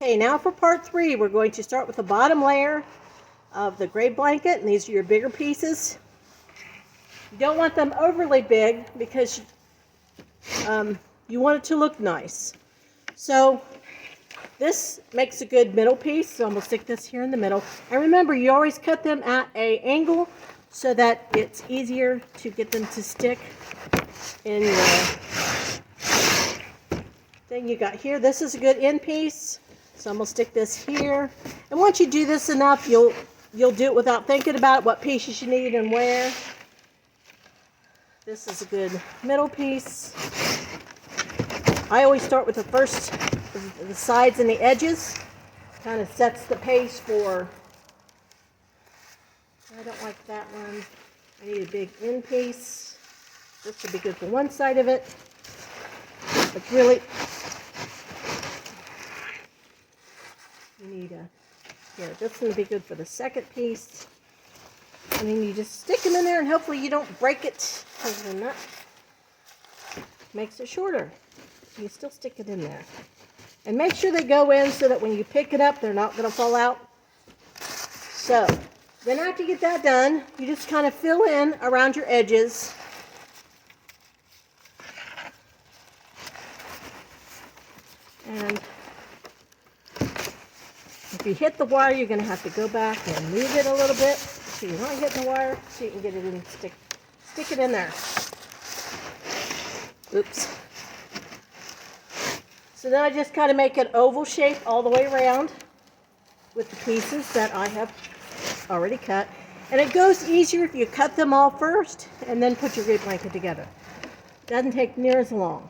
Okay, now for part 3, we're going to start with the bottom layer of the gray blanket, and these are your bigger pieces. You don't want them overly big because you want it to look nice. So this makes a good middle piece, so I'm going to stick this here in the middle. And remember, you always cut them at an angle so that it's easier to get them to stick in your thing you got here. This is a good end piece. So I'm going to stick this here. And once you do this enough, you'll do it without thinking about what pieces you need and where. This is a good middle piece. I always start with the sides and the edges. Kind of sets the pace for, I don't like that one. I need a big end piece. This would be good for one side of it. But really, you need here, this one would be good for the second piece. And then you just stick them in there and hopefully you don't break it, because then that makes it shorter. You still stick it in there. And make sure they go in so that when you pick it up, they're not going to fall out. So, then after you get that done, you just kind of fill in around your edges. And if you hit the wire, you're going to have to go back and move it a little bit so you're not hitting the wire, so you can get it in, stick it in there. Oops. So then I just kind of make an oval shape all the way around with the pieces that I have already cut. And it goes easier if you cut them all first and then put your gray blanket together. Doesn't take near as long.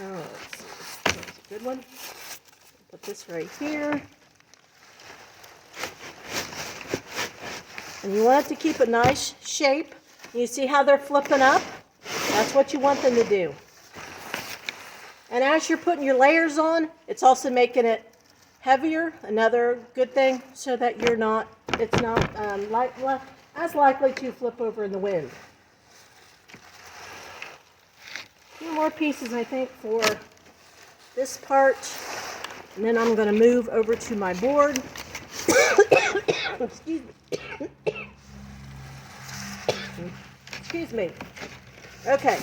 Let's see, this is a good one. Put this right here. And you want it to keep a nice shape. You see how they're flipping up? That's what you want them to do. And as you're putting your layers on, it's also making it heavier. Another good thing, so that it's not as likely to flip over in the wind. A few more pieces, I think, for this part. And then I'm going to move over to my board. Excuse me. Excuse me. Okay.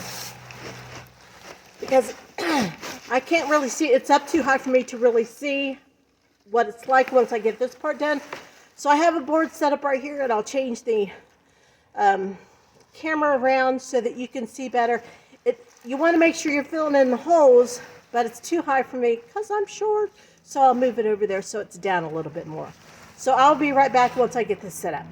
Because I can't really see, it's up too high for me to really see what it's like once I get this part done. So I have a board set up right here, and I'll change the camera around so that you can see better. You want to make sure you're filling in the holes, but it's too high for me because I'm short. So I'll move it over there so it's down a little bit more. So I'll be right back once I get this set up.